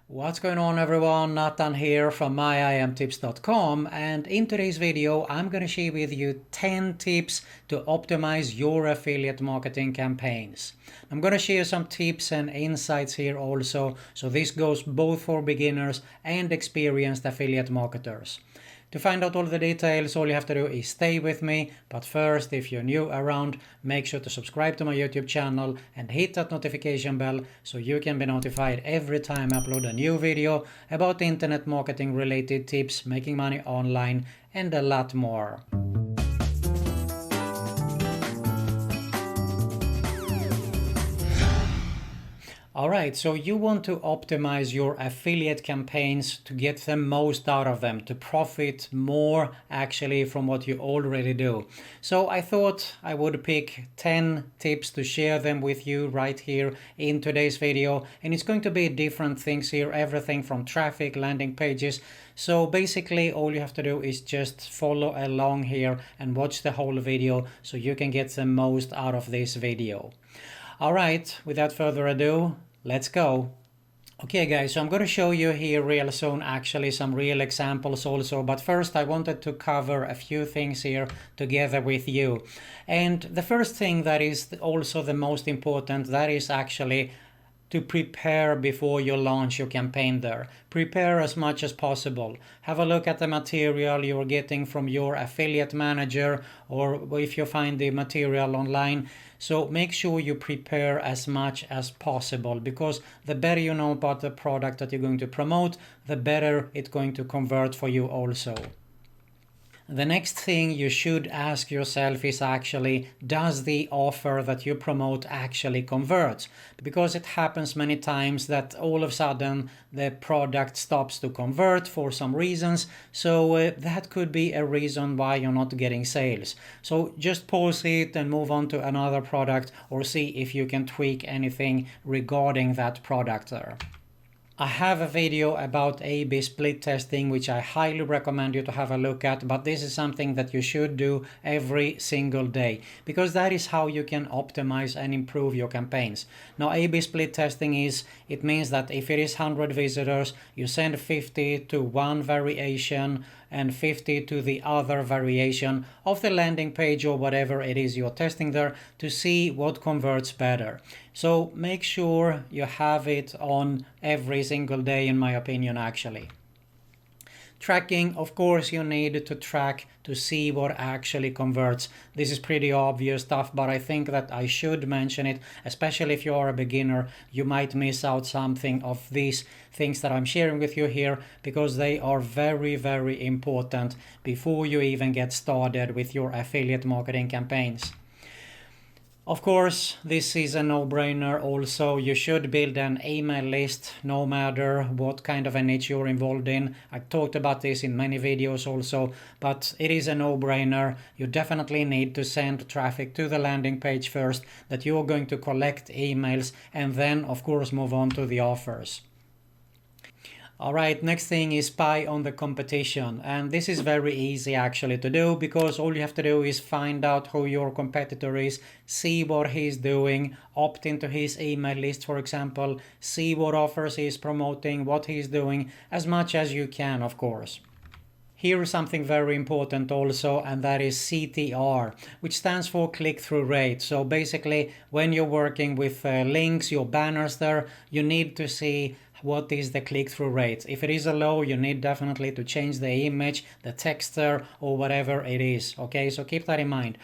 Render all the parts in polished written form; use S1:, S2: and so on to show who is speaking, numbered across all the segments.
S1: What's going on everyone, Nathan here from myimtips.com, and in today's video I'm going to share with you 10 tips to optimize your affiliate marketing campaigns. I'm going to share some tips and insights here also, so this goes both for beginners and experienced affiliate marketers. To find out all the details, all you have to do is stay with me. But first, if you're new around, make sure to subscribe to my YouTube channel and hit that notification bell so you can be notified every time I upload a new video about internet marketing related tips, making money online, and a lot more. Alright, so you want to optimize your affiliate campaigns to get the most out of them, to profit more actually from what you already do. So I thought I would pick 10 tips to share them with you right here in today's video. And it's going to be different things here, everything from traffic, landing pages. So basically all you have to do is just follow along here and watch the whole video so you can get the most out of this video. Alright, without further ado, let's go. Okay guys, so I'm going to show you here real soon actually some real examples also, but first I wanted to cover a few things here together with you. And the first thing that is also the most important, that is actually to prepare before you launch your campaign there. Prepare as much as possible. Have a look at the material you're getting from your affiliate manager, or if you find the material online. So make sure you prepare as much as possible, because the better you know about the product that you're going to promote, the better it's going to convert for you also. The next thing you should ask yourself is actually, does the offer that you promote actually convert? Because it happens many times that all of a sudden the product stops to convert for some reasons. So that could be a reason why you're not getting sales. So just pause it and move on to another product, or see if you can tweak anything regarding that product there. I have a video about A/B split testing which I highly recommend you to have a look at, but this is something that you should do every single day, because that is how you can optimize and improve your campaigns. Now A/B split testing it means that if it is 100 visitors, you send 50 to one variation and 50 to the other variation of the landing page or whatever it is you're testing there, to see what converts better. So make sure you have it on every single day, in my opinion actually. Tracking, of course you need to track to see what actually converts. This is pretty obvious stuff, but I think that I should mention it, especially if you are a beginner. You might miss out something of these things that I'm sharing with you here, because they are very, very important before you even get started with your affiliate marketing campaigns. Of course, this is a no-brainer also. You should build an email list no matter what kind of a niche you're involved in. I talked about this in many videos also, but it is a no-brainer. You definitely need to send traffic to the landing page first, that you're going to collect emails, and then of course move on to the offers. Alright, next thing is spy on the competition, and this is very easy actually to do, because all you have to do is find out who your competitor is, see what he's doing, opt into his email list for example, see what offers he's promoting, what he's doing, as much as you can of course. Here is something very important also, and that is CTR, which stands for click-through rate. So basically when you're working with links, your banners there, you need to see what is the click-through rate. If it is a low, you need definitely to change the image, the text there, or whatever it is. Okay, so keep that in mind.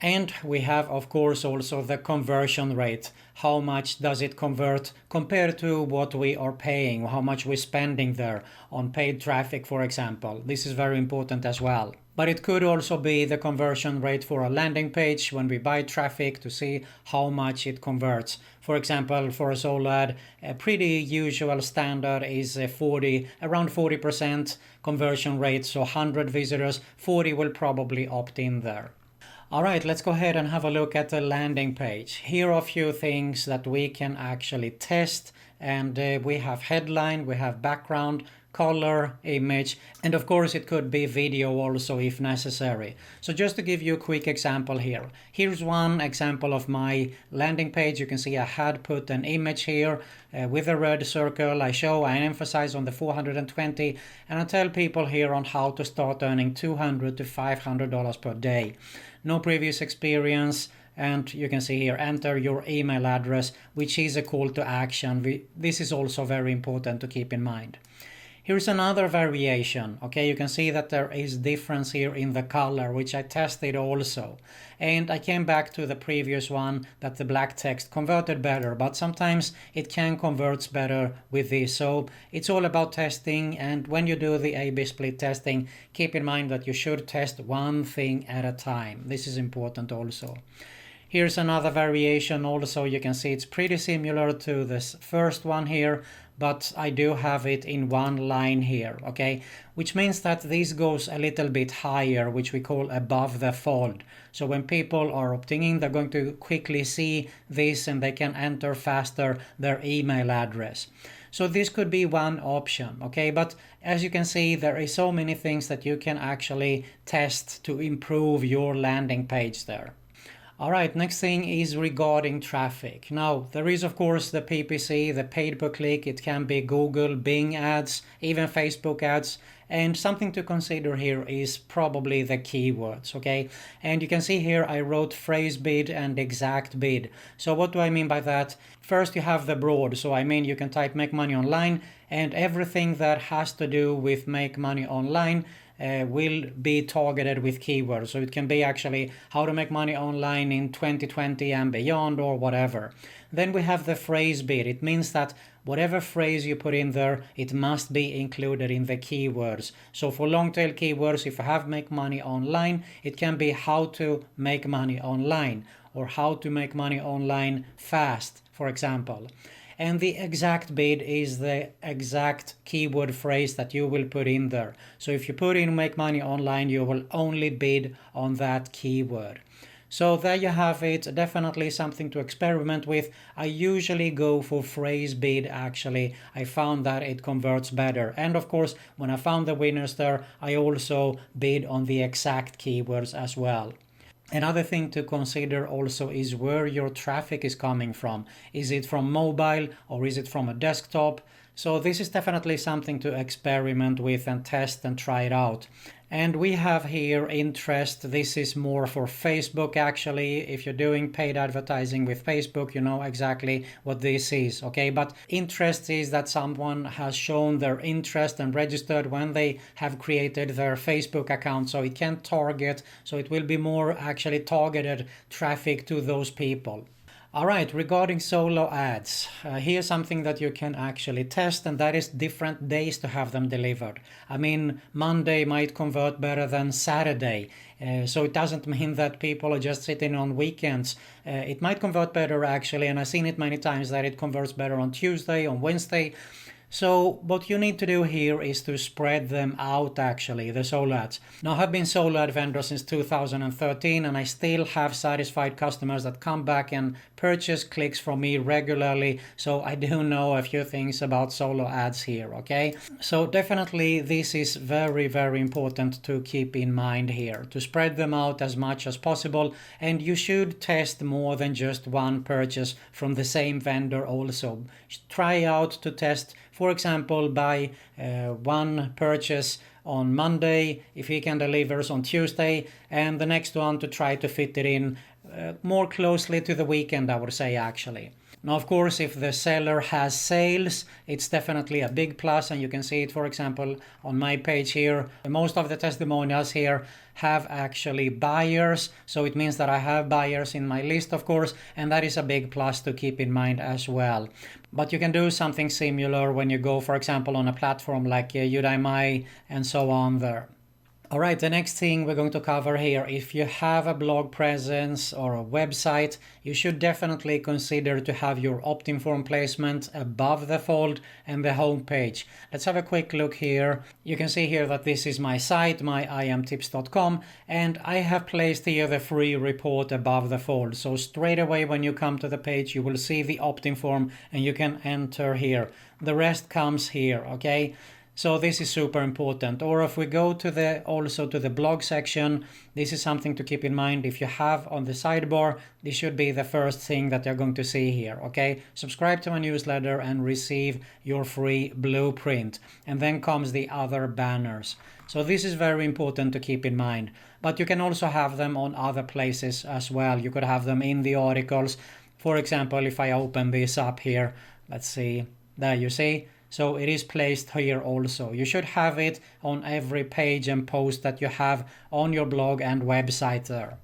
S1: And we have of course also the conversion rate. How much does it convert compared to what we are paying, how much we're spending there on paid traffic for example. This is very important as well. But it could also be the conversion rate for a landing page when we buy traffic, to see how much it converts. For example, for a solo ad, a pretty usual standard is around 40% conversion rate. So 100 visitors, 40 will probably opt in there. Alright, let's go ahead and have a look at the landing page. Here are a few things that we can actually test and we have headline, we have background, color, image, and of course it could be video also if necessary. So just to give you a quick example here. Here's one example of my landing page. You can see I had put an image here with a red circle. I emphasize on the 420, and I tell people here on how to start earning $200 to $500 per day. No previous experience, and you can see here enter your email address, which is a call to action. This is also very important to keep in mind. Here's another variation. Okay, you can see that there is difference here in the color, which I tested also. And I came back to the previous one that the black text converted better, but sometimes it can convert better with this. So it's all about testing, and when you do the A/B split testing, keep in mind that you should test one thing at a time. This is important also. Here's another variation also. You can see it's pretty similar to this first one here, but I do have it in one line here, okay? Which means that this goes a little bit higher, which we call above the fold. So when people are opting in, they're going to quickly see this and they can enter faster their email address. So this could be one option, okay? But as you can see, there is so many things that you can actually test to improve your landing page there. All right, next thing is regarding traffic. Now, there is of course the PPC, the paid per click. It can be Google, Bing ads, even Facebook ads. And something to consider here is probably the keywords, okay? And you can see here I wrote phrase bid and exact bid. So what do I mean by that? First you have the broad. So I mean you can type make money online, and everything that has to do with make money online will be targeted with keywords. So it can be actually how to make money online in 2020 and beyond, or whatever. Then we have the phrase bid. It means that whatever phrase you put in there, it must be included in the keywords. So for long tail keywords, if you have make money online, it can be how to make money online, or how to make money online fast, for example. And the exact bid is the exact keyword phrase that you will put in there. So if you put in make money online, you will only bid on that keyword. So there you have it. Definitely something to experiment with. I usually go for phrase bid actually. I found that it converts better. And of course, when I found the winners there, I also bid on the exact keywords as well. Another thing to consider also is where your traffic is coming from. Is it from mobile or is it from a desktop? So this is definitely something to experiment with and test and try it out. And we have here interest. This is more for Facebook actually. If you're doing paid advertising with Facebook, you know exactly what this is, okay? But interest is that someone has shown their interest and registered when they have created their Facebook account. So it can target, so it will be more actually targeted traffic to those people. All right, regarding solo ads, here's something that you can actually test, and that is different days to have them delivered. I mean, Monday might convert better than Saturday, so it doesn't mean that people are just sitting on weekends. It might convert better actually, and I've seen it many times that it converts better on Tuesday, on Wednesday. So what you need to do here is to spread them out actually, the solo ads. Now I have been solo ad vendor since 2013, and I still have satisfied customers that come back and purchase clicks from me regularly. So I do know a few things about solo ads here, okay? So definitely this is very, very important to keep in mind here, to spread them out as much as possible. And you should test more than just one purchase from the same vendor also. Try out to test, for example, buy one purchase on Monday, if he can deliver on Tuesday, and the next one to try to fit it in more closely to the weekend, I would say actually. Now, of course, if the seller has sales, it's definitely a big plus, and you can see it, for example, on my page here. Most of the testimonials here have actually buyers, so it means that I have buyers in my list, of course, and that is a big plus to keep in mind as well. But you can do something similar when you go, for example, on a platform like Udemy and so on there. All right, the next thing we're going to cover here, if you have a blog presence or a website, you should definitely consider to have your Optin form placement above the fold and the home page. Let's have a quick look here. You can see here that this is my site, myimtips.com, and I have placed here the free report above the fold. So straight away when you come to the page, you will see the Optin form and you can enter here. The rest comes here, okay? So this is super important. Or if we go to also to the blog section, this is something to keep in mind. If you have on the sidebar, this should be the first thing that you're going to see here, okay? Subscribe to my newsletter and receive your free blueprint. And then comes the other banners. So this is very important to keep in mind. But you can also have them on other places as well. You could have them in the articles. For example, if I open this up here, let's see, there you see. So it is placed here also. You should have it on every page and post that you have on your blog and website there.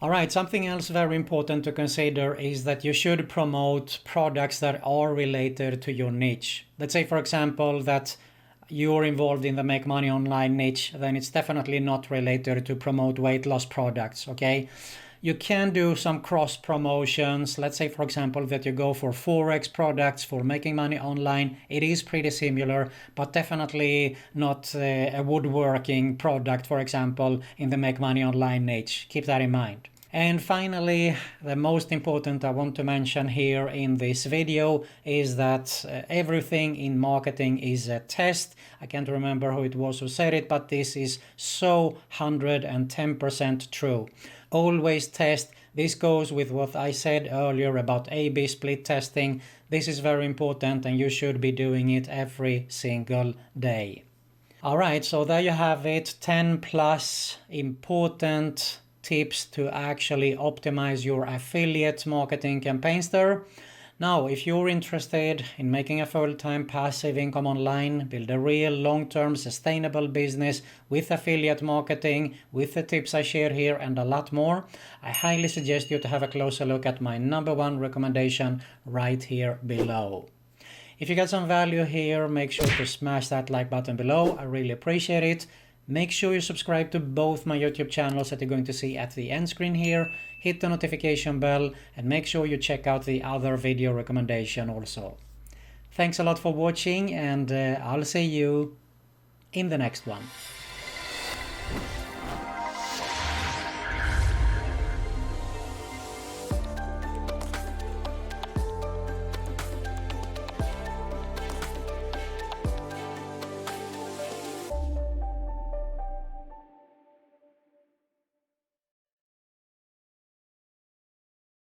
S1: All right, something else very important to consider is that you should promote products that are related to your niche. Let's say, for example, that you're involved in the make money online niche, then it's definitely not related to promote weight loss products, okay? You can do some cross promotions. Let's say, for example, that you go for Forex products for making money online. It is pretty similar, but definitely not a woodworking product, for example, in the make money online niche. Keep that in mind. And finally, the most important I want to mention here in this video is that everything in marketing is a test. I can't remember who it was who said it, but this is so 110% true. Always test. This goes with what I said earlier about A/B split testing. This is very important and you should be doing it every single day. All right, so there you have it. 10 plus important tips to actually optimize your affiliate marketing campaigns there. Now, if you're interested in making a full-time passive income online, build a real long-term sustainable business with affiliate marketing, with the tips I share here and a lot more, I highly suggest you to have a closer look at my #1 recommendation right here below. If you got some value here, make sure to smash that like button below. I really appreciate it. Make sure you subscribe to both my YouTube channels that you're going to see at the end screen here. Hit the notification bell and make sure you check out the other video recommendation also. Thanks a lot for watching and I'll see you in the next one.